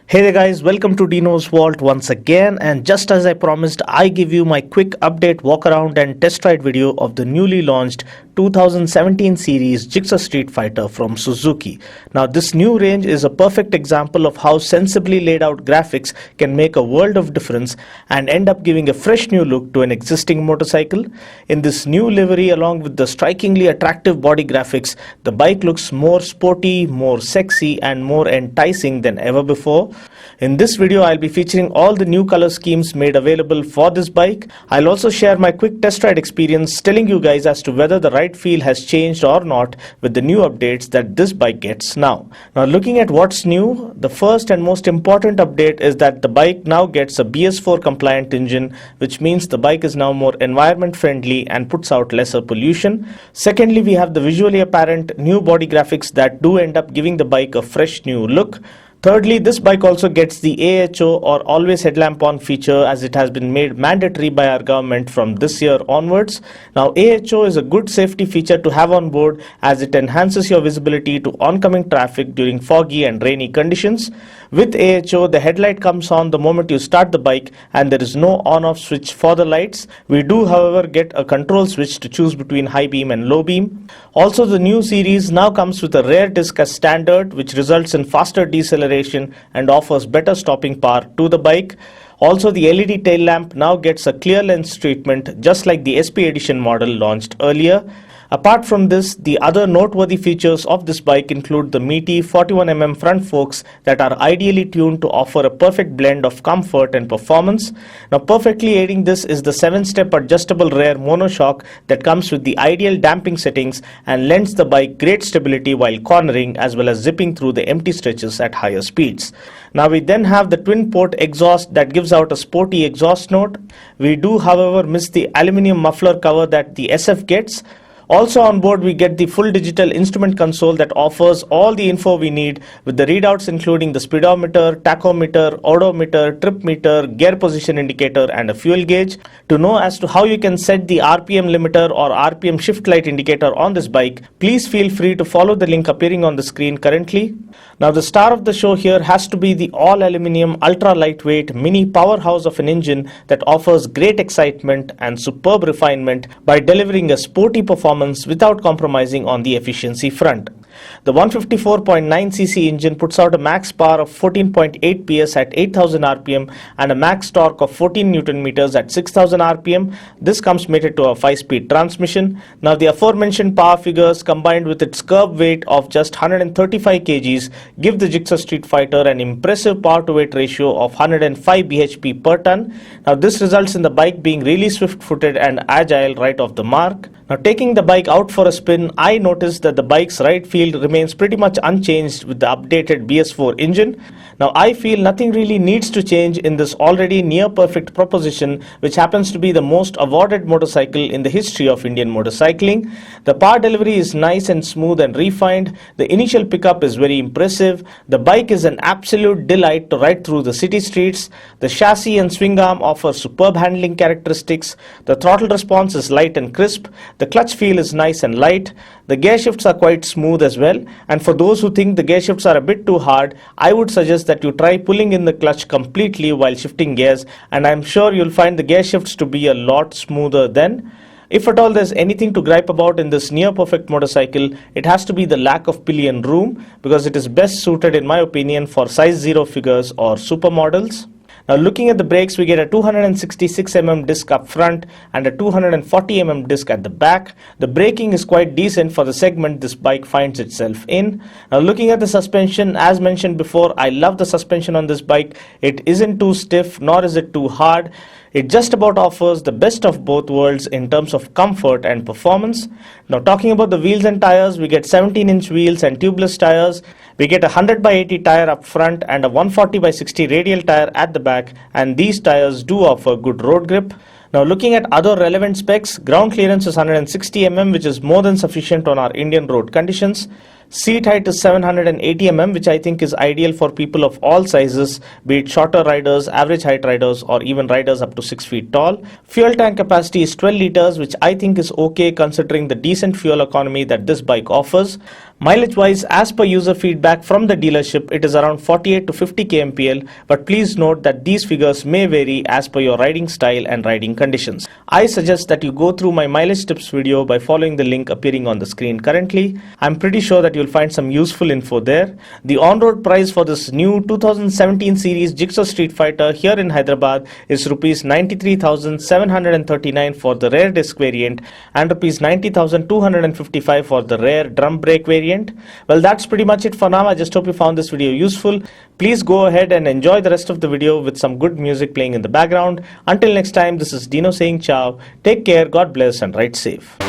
Hey there guys, welcome to Dino's Vault once again, and just as I promised, I give you my quick update walk around and test ride video of the newly launched 2017 series Gixxer Street Fighter from Suzuki. Now this new range is a perfect example of how sensibly laid out graphics can make a world of difference and end up giving a fresh new look to an existing motorcycle. In this new livery along with the strikingly attractive body graphics, the bike looks more sporty, more sexy and more enticing than ever before. In this video, I'll be featuring all the new color schemes made available for this bike. I'll also share my quick test ride experience telling you guys as to whether the ride feel has changed or not with the new updates that this bike gets now. Now looking at what's new, the first and most important update is that the bike now gets a BS4 compliant engine, which means the bike is now more environment friendly and puts out lesser pollution. Secondly, we have the visually apparent new body graphics that do end up giving the bike a fresh new look. Thirdly, this bike also gets the AHO or always headlamp on feature, as it has been made mandatory by our government from this year onwards. Now AHO is a good safety feature to have on board as it enhances your visibility to oncoming traffic during foggy and rainy conditions. With AHO, the headlight comes on the moment you start the bike and there is no on-off switch for the lights. We do however get a control switch to choose between high beam and low beam. Also, the new series now comes with a rear disc as standard, which results in faster deceleration and offers better stopping power to the bike. Also, the LED tail lamp now gets a clear lens treatment just like the SP edition model launched earlier. Apart from this, the other noteworthy features of this bike include the meaty 41mm front forks that are ideally tuned to offer a perfect blend of comfort and performance. Now perfectly aiding this is the 7-step adjustable rear monoshock that comes with the ideal damping settings and lends the bike great stability while cornering as well as zipping through the empty stretches at higher speeds. Now we then have the twin port exhaust that gives out a sporty exhaust note. We do however miss the aluminium muffler cover that the SF gets. Also on board we get the full digital instrument console that offers all the info we need with the readouts including the speedometer, tachometer, odometer, trip meter, gear position indicator and a fuel gauge. To know as to how you can set the RPM limiter or RPM shift light indicator on this bike, please feel free to follow the link appearing on the screen currently. Now the star of the show here has to be the all aluminium ultra lightweight mini powerhouse of an engine that offers great excitement and superb refinement by delivering a sporty performance without compromising on the efficiency front. The 154.9cc engine puts out a max power of 14.8 PS at 8000 rpm and a max torque of 14 Newton meters at 6000 rpm. This comes mated to a 5-speed transmission. Now the aforementioned power figures combined with its curb weight of just 135 kgs give the Gixxer Street Fighter an impressive power to weight ratio of 105 bhp per ton. Now this results in the bike being really swift-footed and agile right off the mark. Now taking the bike out for a spin, I noticed that the bike's ride feel remains pretty much unchanged with the updated BS4 engine. Now I feel nothing really needs to change in this already near perfect proposition, which happens to be the most awarded motorcycle in the history of Indian motorcycling. The power delivery is nice and smooth and refined. The initial pickup is very impressive. The bike is an absolute delight to ride through the city streets. The chassis and swing arm offer superb handling characteristics. The throttle response is light and crisp. The clutch feel is nice and light. The gear shifts are quite smooth as well, and for those who think the gear shifts are a bit too hard, I would suggest that you try pulling in the clutch completely while shifting gears, and I'm sure you'll find the gear shifts to be a lot smoother then. If at all there's anything to gripe about in this near perfect motorcycle, it has to be the lack of pillion room, because it is best suited in my opinion for size 0 figures or supermodels. Now looking at the brakes, we get a 266mm disc up front and a 240mm disc at the back. The braking is quite decent for the segment this bike finds itself in. Now looking at the suspension, as mentioned before, I love the suspension on this bike. It isn't too stiff nor is it too hard. It just about offers the best of both worlds in terms of comfort and performance. Now talking about the wheels and tires, we get 17-inch wheels and tubeless tires. We get a 100/80 tire up front and a 140/60 radial tire at the back, and these tires do offer good road grip. Now looking at other relevant specs, ground clearance is 160mm, which is more than sufficient on our Indian road conditions. Seat height is 780mm, which I think is ideal for people of all sizes, be it shorter riders, average height riders, or even riders up to 6 feet tall. Fuel tank capacity is 12 liters, which I think is okay considering the decent fuel economy that this bike offers. Mileage wise, as per user feedback from the dealership, it is around 48 to 50 kmpl, but please note that these figures may vary as per your riding style and riding conditions. I suggest that you go through my mileage tips video by following the link appearing on the screen currently. I'm pretty sure that you'll find some useful info there. The on-road price for this new 2017 series Gixxer Street Fighter here in Hyderabad is rupees 93,739 for the rare disc variant and rupees 90,255 for the rare drum brake variant. Well, that's pretty much it for now. I just hope you found this video useful. Please go ahead and enjoy the rest of the video with some good music playing in the background. Until next time, this is Dino saying ciao. Take care, God bless, and ride safe.